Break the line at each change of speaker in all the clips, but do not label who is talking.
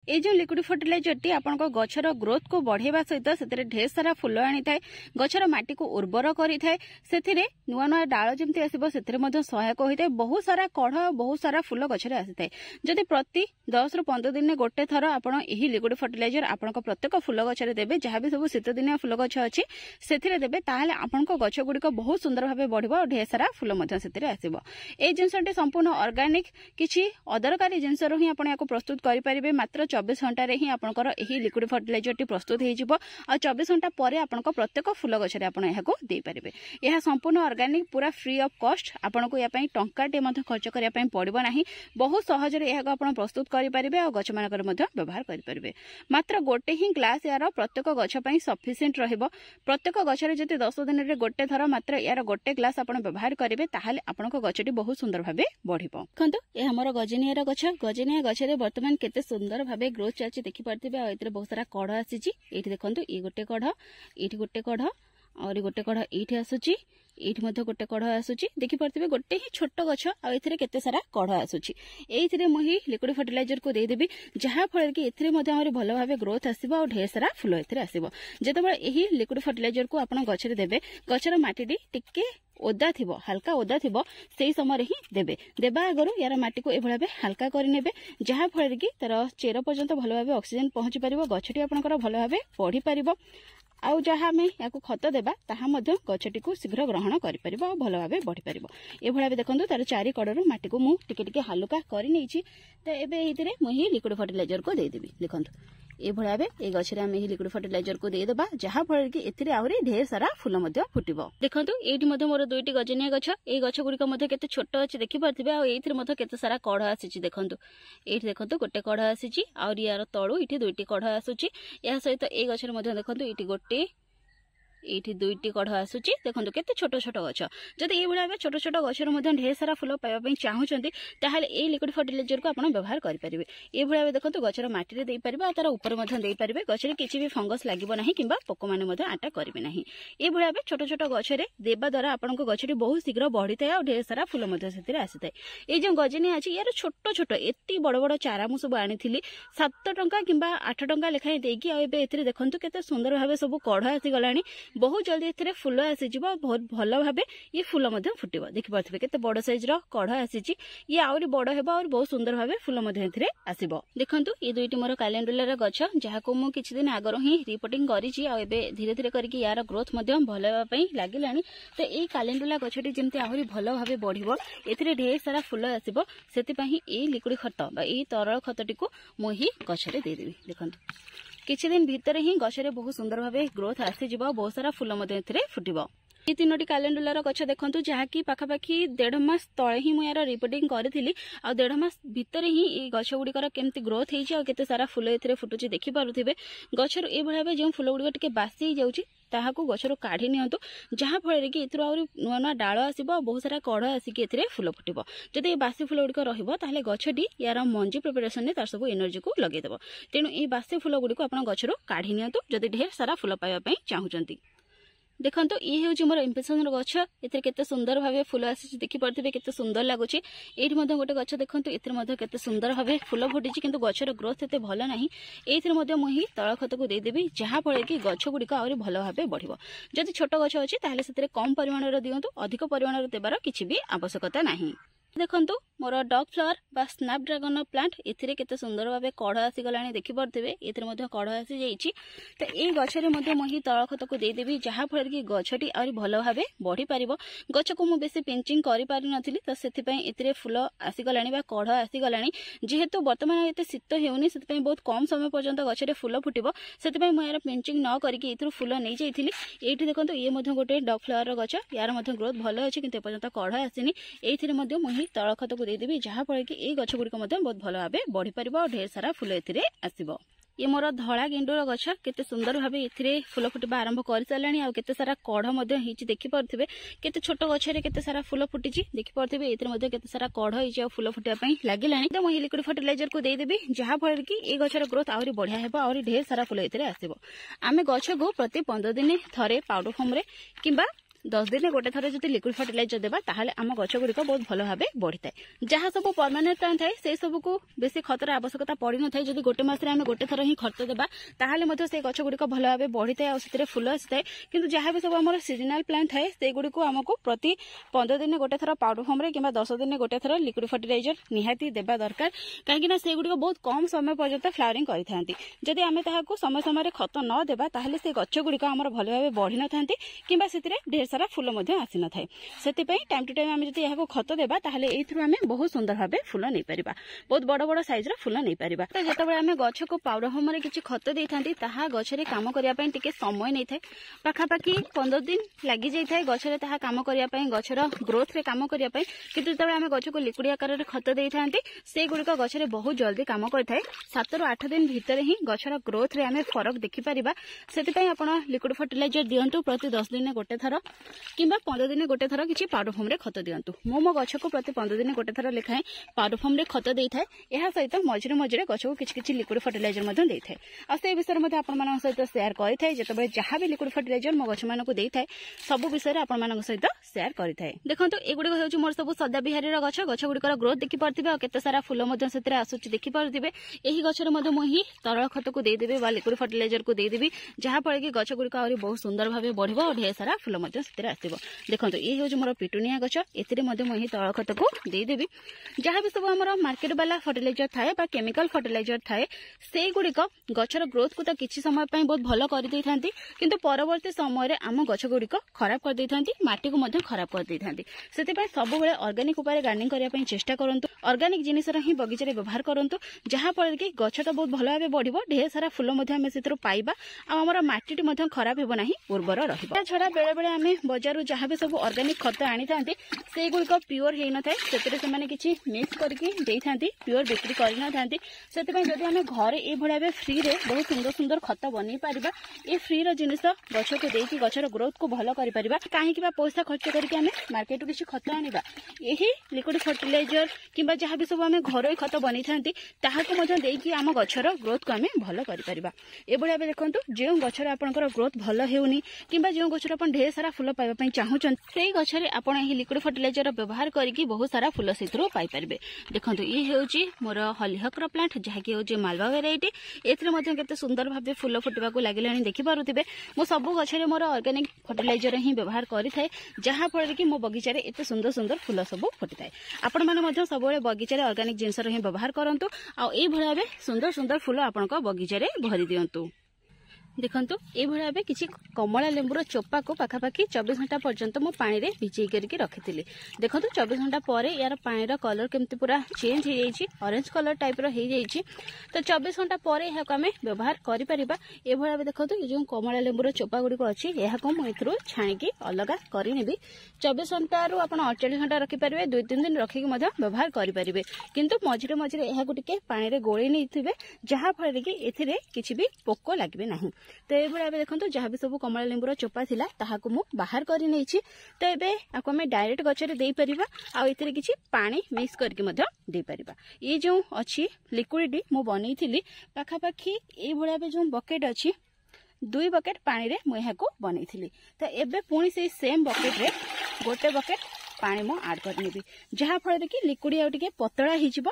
ये जो liquid fertiliser T आपन गछर ग्रोथ को बढ़ेवा सहित से ढेर सारा फुल आनी था गछर माटी को उर्वर करें से नुआ नुआ डाल जमी आसो से सहायक होता है। बहुत सारा कढ़ बहुत सारा फुल गछर आसी था। जदि प्रति 10 ରୁ 15 दिन गोटे थर आपड़ यही लिक्विड फर्टिलाइजर आपण प्रत्येक फुल गछरे देबे जहाँ भी सब शीत दिनिया फुल गछ अच्छी से देबे ताहले आपण गछ गुड़िक बहुत सुंदर भाव बढ़िबो और ढेर सारा फुल से आसो। ये जिनसटी संपूर्ण ऑर्गेनिक किसी अदरकारी जिनस ही आप प्रस्तुत करेंगे। मात्र 24 घंटा ही आपंकर यही लिक्विड फर्टिलाइजर टी प्रस्तुत हो 24 घंटा पर आपण प्रत्येक फुल गछरे आपण यहाको दे पारिबे। यह संपूर्ण ऑर्गेनिक पूरा फ्री ऑफ कॉस्ट आपण को या पई टंकाटे मध्ये खर्च करिया पई पड़िबो नाही। बहुत सहज रे यहाको आपण प्रस्तुत करि पारिबे और गछ मानकर मध्ये व्यवहार करि पारिबे। मात्र गोटे ही ग्लास यार प्रत्येक गछ पई सफिशिएंट रहइबो। प्रत्येक गछरे जति 10 दिन रे गोटे थर मात्र यार गोटे ग्लास आपण व्यवहार करिवे ताहाले आपण को गछटी बहुत सुंदर भाबे बढ़िबो। देखंतु ए हमर गजनिया गजनिया गछरे वर्तमान केते सुंदर भाबे ग्रोथ चलछि देखि पारथिबे। आ एतरे बहुत सारा कढ़ आसीछि। एठी देखंतु ए गोटे कढ़ एठी गोटे कढ़ और गोटे कढ़ एठी आसुछि एठी मध्ये गोटे कढ़ आसुछि देखि पारथिबे। गोटे ही छोट गछ आ एथिरे केते सारा कढ़ आसुछि। एथिरे मोहि लिक्विड फर्टिलाइजर को दे देबी जहा फळ कि एथिरे मध्ये हमर भलो भाबे ग्रोथ आसीबो और ढेर सारा फुल एथिरे आसीबो। जेतेबेले एही लिक्विड फर्टिलाइजर को आपण गछरे देबे गछर माटीडी टिके ओदा थिबो हल्का ओदा थिबो सेही समय ही देबे। देबा आगरु यार माटी को एभळे भाबे हल्का करि नेबे जहा फळ कि तार चेर पर्यंत भलो भाबे ऑक्सीजन पहुंची परिबो गछटी आपनकर भलो भाबे बढ़ी परिबो। आउ जहाँ आम या खत देबा ताहा मध्य गछटी को शीघ्र ग्रहण करि परिबो और भलो भाबे बढ़ी परिबो। एभळे भाबे देखंतु तार चारि कड़रु माटी को मु टिके टिके हल्का करि नेछि। त एबे एथिरे मु ही लिक्विड फर्टिलाइजर को दे देबी। देखंतु ए भळा बे ए गछरे आम ही लिक्विड फर्टिलाइजर को दे देबा जहा फळ कि एथिरे आउरी ढेर सारा फुल मध्य फुटिबो। देखंतु एठी मध्य मोर दुईटी गजनिया गछ ए गछ गुडी का मध्य केते छोट अछि देखि पारथिबे। आ एथिरे मध्य केते सारा कढ़ आसीछि। देखंतु एठी देखंतु गोटे कढ़ आसीछि और यार तळु एठी दुईटी कढ़ आसुछि। या सहित ए गछरे मध्य देखंतु एठी गोटे एठी दुईटी कढ़ आसुछि। देखंतु केते छोट छोट गछ जदि ए भळा छोट छोट गछर मध्य ढेर सारा फुल पाइबा पई चाहुचंती ताहाले ए लिक्विड फर्टिलाइजर को आपण व्यवहार करि परिबे। ए भळा देखंतु गछर माटी रे देई परिबे तार ऊपर मध्य देई परिबे गछरे किछि भी फंगस लागिबो नाही किबा पोक माने मध्य अटैक करिवे नाही। ए भळा छोट छोट गछरे देबा द्वारा आपण को गछटी बहुत शीघ्र बढ़िताय और ढेर सारा फुल मध्य सेतिरे आसीताय। ए जो गजनी अछि यार छोट छोट एत्ती बड़ बड़ चारा मु सब आनिथिली 7 टंका किबा 8 टंका लेखाय देकी। आ एबे एथिरे देखंतु केते सुंदर भाबे सब कढ़ आसी गलानी। बहुत जल्दी एथिरे फुल आसीजिबो बहुत भलो भाबे ये फुल मध्य फुटिबो। देखि पारथिबे केते बड़ साइज रो कढ़ आसीछि। ये आउरी बड़ हेबो और बहुत सुंदर भाबे फुल मध्य एथिरे आसीबो। देखंतु ये दुईटी मोर कैलेंडुला रो गछ जहा को मु किछि दिन आगर ही रिपोर्टिंग करिछि। आ एबे धीरे धीरे करके यार ग्रोथ मध्य भलो हेबा पई लागिलानी। तो ए कैलेंडुला गछटी जेमति आउरी भलो भाबे बढ़िबो एथिरे ढेर सारा फुल आसीबो सेति पई ए लिक्विड खत बा ए तरल खतटी को मु ही गछरे दे देबी। देखंतु किछि दिन भीतर ही गछरे बहुत सुंदर भाबे ग्रोथ आसी जिवो बहुत सारा फुल मध्य एथिरे फुटिबो। ये तीनोटी कैलेंडुलार गछ देखंतु जहाँकि पाखापाखि 1.5 मास तले ही मुझे रिपोर्टिंग करी आ 1.5 मास भितर ही ये गछ गुड़िकर केमती ग्रोथ होती और केते सारा फुल एथिरे फुटुची देखि पारुथिबे। गछर ए भळा जो फुल गुड़िक टिके बासी हो जाउची ताहाकू गछरो काढी नियंतु जहाँ फल कि एथिरो आउरी नुआ नुआ डाल आसीबो बहुत सारा कढ़ आसिक एथिरे फुल फुटिबो। जदि ए बासी फुल गुड़िक रहिबो ताहले गछटी यार मंजी प्रिपरेशन ने तार सब एनर्जी को लगे देबो। तेणु ए बासी फुल गुड़िक आपण गछरो काढी नियंतु जदि ढेर सारा फुल पाइबा पई चाहुचंती। देखंतु ये हेउची मोर इम्प्रेशन गछ एथिरे केते सुंदर भाबे फुल आसी देखि पारथिबे केते सुंदर लागुची। एठी मध्ये गोटे गछ देखंतु एथिरे मध्ये केते सुंदर भाबे फुल फुटिची किंतु गछर ग्रोथ एते भलो नाही। एथिरे मध्ये मोहि तळ खत को दे देबी जहा फळे कि गछ गुडी का आउरी भलो भाबे बढ़िबो। जदि छोट गछ अछि ताहले सेतिरे कम परिमाण रे दियंतु अधिक परिमाण रे देबार किछि भी आवश्यकता नाही। देखंतु मोर डॉग फ्लावर बा स्नैप ड्रैगन प्लांट एथिरे केते सुंदर भाबे कढ़ आसी गलानी देखि पारथिबे। एथिरे मध्ये कढ़ आसी जाईची त ए गछरे मध्ये मोहि तळ खत को दे देबी जहा फळे कि गछटी आउरी भलो भाबे बढ़ी परिबो। गछ को मु बेसी पिंचिंग करि पारि नथिली त सेति पई एथिरे फुल आसी गलानी बा कढ़ आसी गलानी। जेहेतु वर्तमान एते शीत हेउनी सेति पई बहुत कम समय पर्यंत गछरे फुल फुटिबो सेति पई मु यार पिंचिंग न करिकि एथिरो फुल नै जाईथिली। एठी देखंतु ये मध्ये गोटे डॉग फ्लावर रो गछ यार मध्ये ग्रोथ भलो अछि किंतु पर्यंत कढ़ आसीनी। एथिरे मध्ये मोहि तळ खत को दे देबी जहा फळे कि ए गछ गुडी मध्ये बहुत भलो भाबे बढ़ी परिबो और ढेर सारा फुल एथिरे आसीबो। ये मोर धड़ा गेंडूर गछ केते सुंदर भाबे एथिरे फुल फुटिबा आरंभ कर सारानी आ केते सारा कढ़ मध्ये हिची देखि पारथिबे। केते छोट गछरे केते सारा फुल फुटिची देखि पारथिबे। एथिरे मध्ये केते सारा कढ़ हिची आ फुल फुटिया पई लागिलानी। त मोहि लिक्विड फर्टिलाइजर को दे देबी जहा फळे कि ए गछर ग्रोथ आउरी बढ़िया हेबो और ढेर सारा फुल एथिरे आसीबो। आमे गछ को प्रति 15 दिन थरे पाउडर फॉर्म रे किबा 10 दिन गोटे थर जो लिक्विड फर्टिलाइजर देबा ताहले आम गछ गुड़िक बहुत भल भाव बढ़ी थाए। जहाँ सब परमानेंट प्लांट थाए से सब को बेसी खतर आवश्यकता पड़ न थाए। जदि गोटे मास आम गोटे थर ही खत देबा ताहले से गछ गुड़िक भल भाव बढ़ी थाए और फुल आसी थाए। किंतु जहाँ भी सब आम सीजनाल प्लांट थाए से गुड़िक आमको प्रति 15 दिन गोटे थर पाउडर फॉर्म रे किंबा 10 दिन गोटे थर लिक्विड फर्टिलाइजर निहाती देबा दरकार। कहीं से गुड़िक बहुत कम समय पर्यंत फ्लावरिंग करिथांती। जदि आमे ताहाको समय समय खत न देबा ताहले से गछ गुड़िक आमर भल भाव बढ़ी न थांती किंबा सेतिरे ढेर सारा फूल मध्य आसी न थाए। सेतिपई टाइम टू टाइम आमे जदि याको खत देबा ताहले एथुरु आमे बहुत सुंदर भाव फूल नै परिबा, बहुत बड़ बड़ साइज रा फूल नै परिबा। तो जेतबेले आमे गछ को पाउडर फॉर्म रे किछि खत देइथांती ताहा गछ रे काम करिया पई टिके समय नै थाए। पाखापाखि 15 दिन लागि जाई थाए गछ रे ताहा काम करिया पई गछर ग्रोथ रे काम करिया पई। किंतु जेतबेले आमे गछ को लिक्विड आकार रे खत देइथांती से गुड़िक गछ रे बहुत जल्दी काम करथाए। 7 ରୁ 8 दिन भितर ही गछर ग्रोथ रे आमे फरक देखि परिबा। सेतिपई आपण लिक्विड फर्टिलाइजर दियंतु प्रति 10 दिन गोटे थर किंबा 15 दिन गोटे थर किछि पाउडर फॉर्म रे खत दियंतु। मो गछ को प्रति 15 दिन गोटे थर लेखाए पाउडर फॉर्म रे खत देइ थाए। एहा सहित मझिरे मझिरे गछ को किछि लिक्विड फर्टिलाइजर मध्ये देइ थाए। आ से विषय मध्ये आपण मानक सहित शेयर करि थाए। जेतबे जहा भी लिक्विड फर्टिलाइजर मो गछ मानक देइ थाए सब विषय आपण मानक सहित शेयर करि थाए। देखंतु एगुडी हेउची मोर सब सदा बिहारी रा गछ गुड़िकर ग्रोथ देखि पारथिबे और केते सारा फूल मध्ये सेतरे आसुची देखि पारथिबे। एही गछरे मध्ये मो ही तरल खत को दे देबे बा लिक्विड फर्टिलाइजर को दे देबी जहा फळे कि गछ गुड़िक आउरी बहुत सुंदर भाबे बढ़िबो और ढेर सारा फूल मध्ये सेतरे आसीबो। देखंतु ए हेउची मोर पिटुनिया गछ एतिरे मध्ये मो ही तरल खत को दे देबी। जहा भी सब हमर मार्केट वाला फर्टिलाइजर थाए बा केमिकल फर्टिलाइजर थाए से गुड़िक गछर ग्रोथ को त किछि समय पई बहुत भलो करि दैथांती किंतु परवर्ती समय रे आम गछ गुड़िक खराब कर दैथांती, माटी को मध्ये खराब कर दैथांती। सेते पई सब बेले ऑर्गेनिक उपाय गार्डनिंग करिया पई चेष्टा करंतु। ऑर्गेनिक जिनिस रा ही बगीचा रे व्यवहार करंतु जहा फळे कि गछ त बहुत भलो भाबे बढ़िबो, ढेर सारा फूल मध्ये हम सेतरो पाइबा आ हमर माटी मध्ये खराब हेबो नाही, उर्वर रहिबो। छडा बेले बेले आमे बाजार जहा भी सब ऑर्गेनिक खत आनी थांती से गुड़िक प्योर हे न थाए। सेतरे से माने किछि मिक्स करके देई थांती, प्योर बिक्री करि न थांती। सेते पई जदि आमे घरे ए भळा बे फ्री रे बहुत सुंदर सुंदर खत बनै परिबा ए फ्री रो जिनिस गछ को देकी गछर ग्रोथ को भलो करि परिबा। काहे कि बा पैसा खर्च करके आमे मार्केट रो किछि खत आनिबा। एही लिक्विड फर्टिलाइजर किंबा जहा भी सब आमे घरे खत बनै थांती ताहा को मध्ये देकी आम गछर ग्रोथ को आमे भलो करि परिबा। ए भळा बे देखंतु जे गछर आपनकर ग्रोथ भलो हेउनी किंबा जे गछर आपन ढेर सारा फूल पाइबा पई चाहुचन सेई गछरे आपन एही लिक्विड फर्टिलाइजर व्यवहार करके बहुत सारा फूल सेतरो पाइ परिबे। देखंतु ई हेउची मोर हलिहकर प्लांट जहा कि हेउची मालवा वेराइटी। एथरे मध्ये केते सुंदर भाबे फूल फुटिबा को लागिलानी देखि पारुथिबे। मो सब गछरे मोर ऑर्गेनिक फर्टिलाइजर ही व्यवहार करि थाए जहा फळे कि मो बगीचा रे एते सुंदर सुंदर फूल सब फुटि थाए। आपण माने मध्ये सब बेले बगीचा रे ऑर्गेनिक जिंस रो ही व्यवहार करंतु आ एई भळा बे सुंदर सुंदर फूल आपनका बगीचा रे भरि दियंतु। देखंतु ए भळा बे किछि कमला लेंबुर चोपा को पाखापाखि 24 घंटा पर्यंत मो पानी रे भिजै करके रखिथिली। देखंतु 24 घंटा परे यार पानी रा कलर केमति पूरा चेंज हे जाईछि, ऑरेंज कलर टाइप रो हे जाईछि। तो 24 घंटा परे एहा को हमें व्यवहार करि परिबा। ए भळा बे देखंतु ए जो कमला लेंबुर चोपा गुडी को अछि एहा को मो इथरो छाणी के अलगा करि नेबी। 24 घंटा रु आपण 48 घंटा रखि परिबे, 2-3 दिन रखि के मध्ये व्यवहार करि परिबे। किंतु मझिरे मझिरे एहा को टिके पानी रे गोळी नैथिबे जहा फळे कि एथिरे किछि भी पोको लागबे नाही। तो ये भाई देखो जहाँ भी सब कमला लेंबुर चोपा थिला ताहाको मु बाहर करि नेछि। तो एबे आको हमें डायरेक्ट गछरे देई परिबा आ इतरे किछि पानी मिक्स करके मध्ये देई परिबा। ये जो अछि लिक्विड मु बनैथिली पाखापाखि ए भळा बे जो बकेट अछि 2 बकेट पानी रे मु एहाको बनैथिली। तो एबे पुणी से सेम बकेट रे गोटे बकेट पानी मो ऐड कर नेबी जहा फळे कि लिक्विड आ टिके पतळा हिजिबो।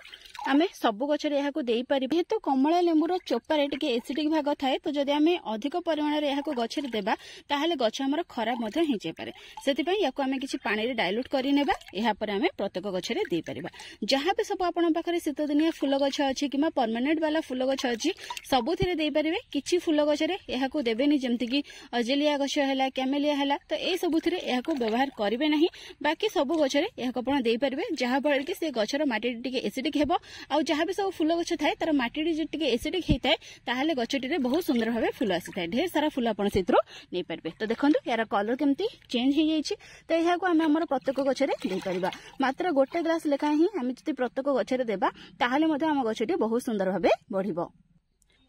आमे सब गछरे एहाको देई परिबे। हेतु कमला लेंबुर चोपा रे टिके एसिडिक भाग थाए तो जदि आमे अधिक परिमाण रे एहाको गछरे देबा ताहाले गछ हमर खराब मध्ये हि जे पारे। सेति पई याको आमे किछि पानी रे डाइल्यूट करि नेबा। एहा पर आमे प्रत्येक गछरे देई परिबा। जहा पे सब आपन पाखरे शीत दिनिया फूल गछ अछि किमा परमानेंट वाला फूल गछ अछि सबुथिरे देई परिबे। किछि फूल गछरे एहाको देबेनी जेमति कि अजेलिया गछ हैला, कैमेलिया हैला तो ए सबुथिरे एहाको व्यवहार करिवे नाही। बाकी सब गछरे एहाको आपण देई परिबे जहा फळे कि से गछर माटी टिके एसिडिक हेबो आ जहा भी सब फूल गछ थाए तार माटी जे टिके एसिडिक हेताए ताहाले गछटिरे बहुत सुंदर भाबे फूल आसी थाए। ढेर सारा फूल आपण सेत्रो नै परबे। तो देखंतु यार कलर केमती चेंज हे जाईछि। तो एहाको आमे हमर प्रत्येक गछरे देई परिबा। मात्र गोटे ग्लास लेखा ही आमे जति प्रत्येक गछरे देबा ताहाले मध्ये हम गछटी बहुत सुंदर भाबे बढ़िबो।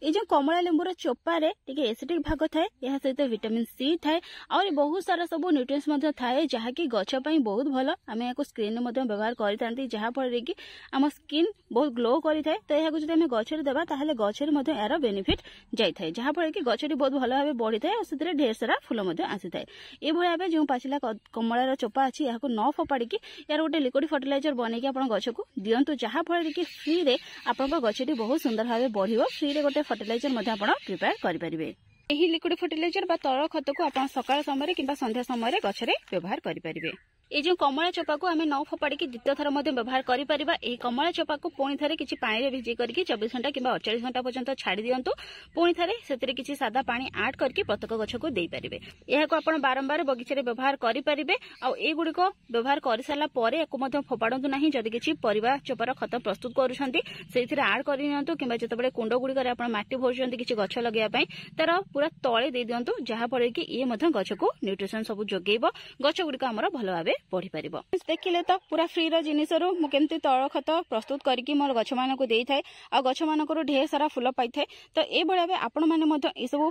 ये जो कमला लेंबूर चोपारे टिके एसिडिक भाग थाए यह सहित विटामिन सी थाए और बहुत सारा सब न्यूट्रिएंट्स थाए जहाँकि गछ बहुत भल आम या स्क्रीन में व्यवहार करते जहाँफल कि आम स्किन बहुत ग्लो करें तो यह जब आम गचर देवा ताहले गचर यार बेनिफिट जाए जहाँफल कि गचटी बहुत भल भाव बढ़ी थाए और से ढेर सारा फूल आसी थाए ये भाव जो पाचिला कमलार चोपा अच्छी यहाँ न फोपाड़ी यार गोटे लिक्विड फर्टिलाइजर बनईकि आप गछ को दिंतु जहाँफल कि फ्री रे आपन गछटी बहुत सुंदर भाव बढ़ फ्री रे गोटे फर्टिलाइजर प्रिपेयर करेंगे। यही लिक्विड फर्टिलाइजर बा तल खत को आप सकाल समय कि संध्या समय गछरे व्यवहार करेंगे। ये जो कमला चोपा को आम न फोपाड़ी द्वितीय थर व्यवहार करें कमला चोपा को पुणी थे कि पानी भिजी करके 24 घंटा कि 48 घंटा पर्यंत छाड़ी दिंतु पुणी थे से कि सादा पानी आड करके प्रत्येक गछ को दे पारे यह आप बारंबार बगीचे व्यवहार करेंगे आुड़िक व्यवहार कर सारापर या फोपाड़ू ना जदि किसी परिवा चोपार खत प्रस्तुत कर आड कर कि जो कुंड गुड़िक मटी भरुंट किसी गछ लगे तार पूरा तले दे दिंतु जहाँफल कि ये गछ को न्यूट्रिशन सब जोगेब गछ गुड़िक आमर भल भाव बढ़ी पार देखिले तो पूरा फ्री जिनिस मुझे तल खत प्रस्तुत करके मोर गछ मान को दे थाए आ गछ मान ढेर सारा फूल पाई थाए तो ये भाव आपण मैंने सब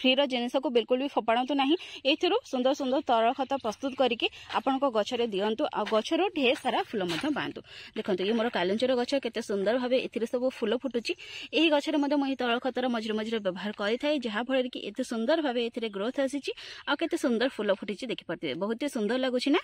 फ्री जिनिस को बिल्कुल भी फोपाड़ू ना सुंदर सुंदर तरल खत प्रस्तुत करके आपण गछरे दिंतु आ गछर ढेर सारा फूल पातु देखो ये मोर कालुंचर गछ केते सुंदर भाव ए सब फूल फुटुची यही गछरे मुझे तरल खतर मझे मझे व्यवहार करें जहाँफल कि एते सुंदर भाव ए ग्रोथ आसी आ केते सुंदर फूल फुटी देखिपे बहुत ही सुंदर लगुच ना।